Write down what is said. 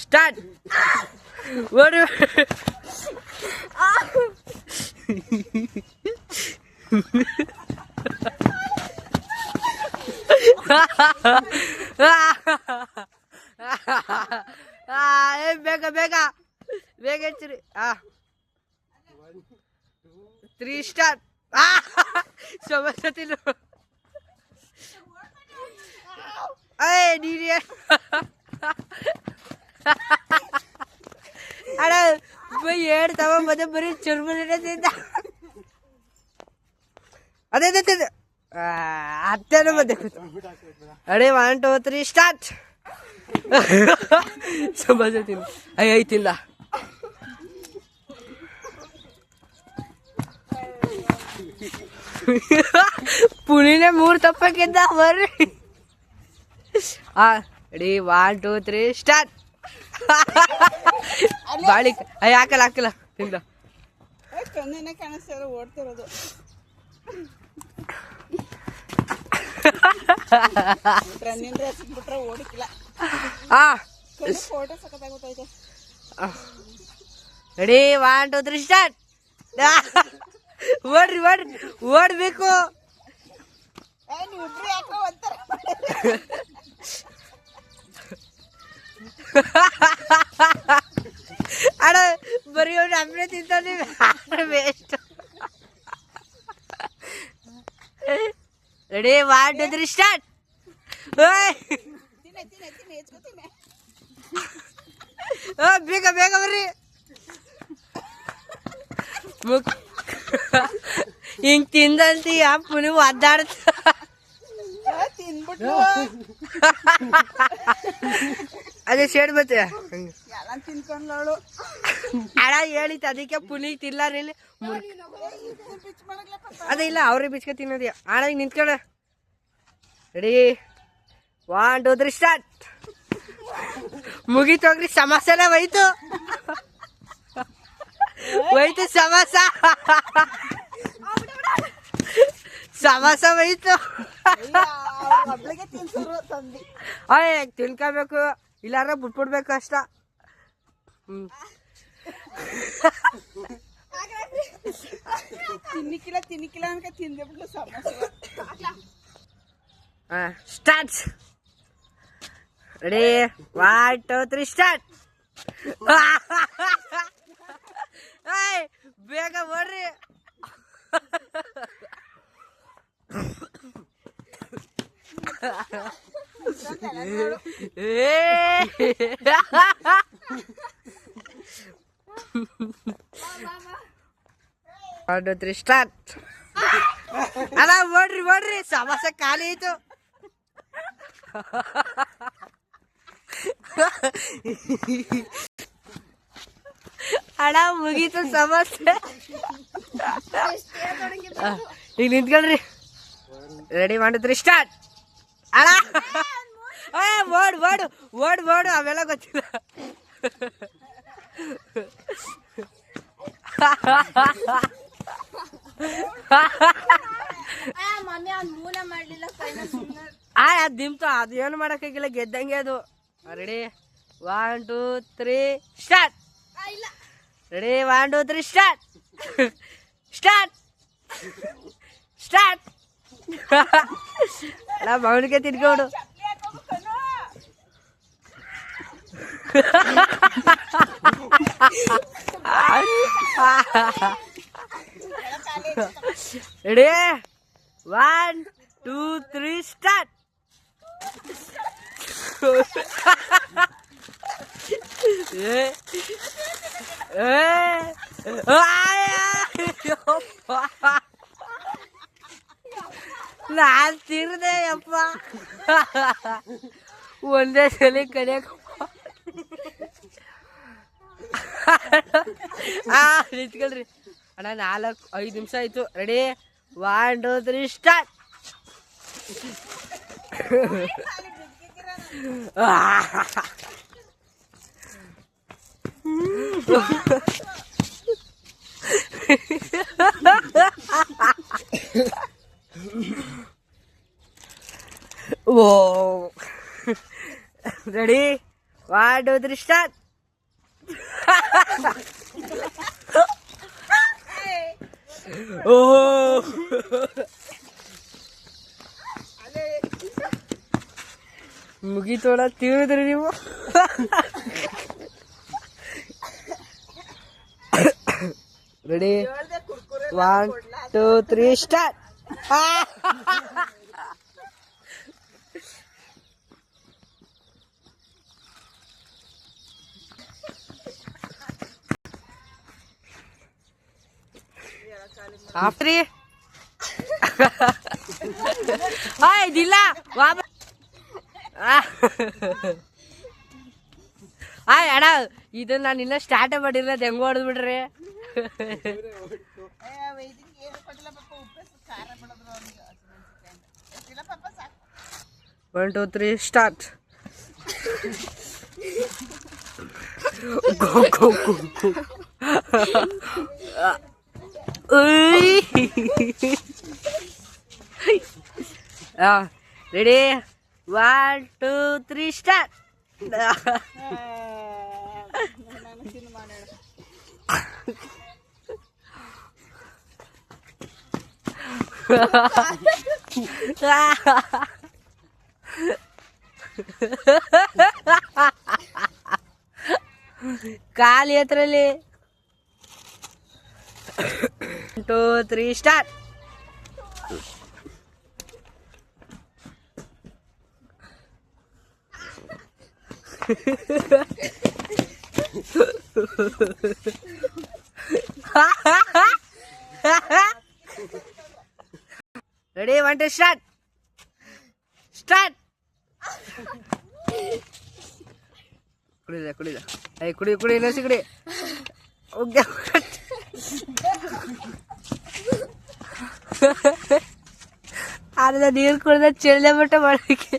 Start. ಬೇಗ ಬೇಗ ಬೇಗ ಹೆಚ್ಚಿರಿ. 3 ಸ್ಟಾರ್ಟ್. ಸಮಸ್ಯೆ ನೀರಿ ಅಣ್ಣ ಏಳು ತವ ಮತ್ತೆ ಬರೀ ಚುರುಮುರಿದ ಅದೇ ಹತ್ತೇನು ಮತ್ತೆ ಅಡೇ 1 2 3 ಸ್ಟಾರ್ಟ್. ಸಮಸ್ಯೆ ಐತಿಲ್ಲ. ಪುಣಿನೇ 3 ತಪ್ಪಕ್ಕಿದ್ದ ಬರ್ರಿ. Ready 1 2 3 start. ಬಾಳಿ ಹಾಕಲ್ಲ ತಿಂದ ಕಾಣಿಸ್ತಾರೆ ಓಡ್ತಿರೋದು. ಬಿಟ್ರೆ ಓಡಿಕಿಲ್ಲ. ಫೋಟೋ ಸಖತ್ತಾಗುತ್ತೆ. Ready 1 2 3 start. ಓಡ್ರಿ ಓಡ್ಬೇಕು. ಅಣ್ಣ ಬರೀ ಅವ್ನು ಅಮ್ಮನೆ ತಿಂತಾನೆ ವೇಸ್ಟ್. Ready 1 2 3 start. ಬೇಗ ಬೇಗ ಬರ್ರಿ. ಹಿಂಗ್ ತಿಂದಂತ ಪುನಿ ಒದ್ದಾಡ್ತ ತಿನ್ಬಿಟ್ಟು ಅದೇ ಸೇಡ್ ಬತ್ತೆ ತಿನ್ಕೊಂಡ್ಳು. ಅಡ ಹೇಳಿತ್ತು ಅದಕ್ಕೆ ಪುನಿಗೆ ತಿನ್ಲಾರಿಲ್ಲ. ಅದೇ ಇಲ್ಲ ಅವ್ರಿಗೆ ಬಿಚ್ಕ ತಿನ್ನೋದಿ. ಆಡ ಈಗ ನಿಂತ್ಕೊಳ. Ready 1 2 3 start. ಮುಗೀತೋಗ್ರಿ. ಸಮಸ್ಯೆನೇ ಹೋಯ್ತು ಸಮಸ್ಯೆ ಹೋಯ್ತು. ತಿನ್ಕೋಬೇಕು ಇಲ್ಲಾರ ಬಿಟ್ಬಿಡ್ಬೇಕು ಅಷ್ಟ. ತಿನ್ನಿಕ್ಕಿಲ್ಲ ಅನ್ಕ ತಿಂದ್ಬಿಟ್ಟು ಸಮಸ್ಯೆ. ಸ್ಟಾರ್ಟ್. Ready 1 2 3 start. ಬೇಗ ಬರ್ರಿ. ಸ್ಟಾರ್ಟ್. ಅಲ್ಲ ಓಡ್ರಿ ಸಮಸ್ಯೆ ಖಾಲಿ ಆಯ್ತು. ಅಣ್ಣ ಮುಗೀತು ಸಮಸ್ಯೆ. ಈಗ ನಿಂತ್ಕೊಳ್ರಿ. Ready 1 2 3 start. ಅಣ್ಣ ಓಡು ಅವೆಲ್ಲ ಗೊತ್ತಿಲ್ಲ. ಅದು ನಿಮ್ತು ಅದು ಏನು ಮಾಡೋಕ್ಕಾಗಿಲ್ಲ. ಗೆದ್ದಂಗೆ ಅದು. Ready 1 2 3 start. Ready 1 2 3 start. ಮೌನಿಗೆ ತಿನ್ಕೊಂಡು ರೆಡಿ 1 2 3 ಸ್ಟಾರ್ಟ್. ನಾನ್ ತಿರ್ದೆ ಅಪ್ಪ. ಒಂದೇ ಸಲ ಕಡಿಯಕ ನಿಂತ್ಕೊಳ್ರಿ. ಅಣ್ಣ 4-5 ನಿಮಿಷ ಆಯ್ತು. Ready 1 2 3 start. Ready 1 2 3 start. ಓ ಮುಗಿತೋಡ ತೀರಿದ್ರಿ ನೀವು. Ready 1 2 3 start. ಆಫ್ರಿ ಇದಿಲ್ಲ ಅಣ್ಣ ಇದು ನಾನು ಇನ್ನ ಸ್ಟಾರ್ಟೇ ಮಾಡಿಲ್ಲ, ಹೆಂಗ ಹೊಡೆದ್ ಬಿಡ್ರಿ. 1 2 3 start. Go go go go. Ready 1 2 3 start. ಕಾಲಿ ಹತ್ರಲ್ಲಿ 1 2 3 ಸ್ಟಾರ್ಟ್. Ready 1 2 start. ಸ್ಟಾರ್ಟ್. ಕುಡಿದ ಕುಡಿದ ಕುಡಿ ಕುಡಿ ನಸಿ ಕುಡಿ. ಅರ್ಧ ನೀರು ಕುಡಿದ ಚೆಲ್ಲೆ ಬಿಟ್ಟ ಮಾಡಕ್ಕೆ.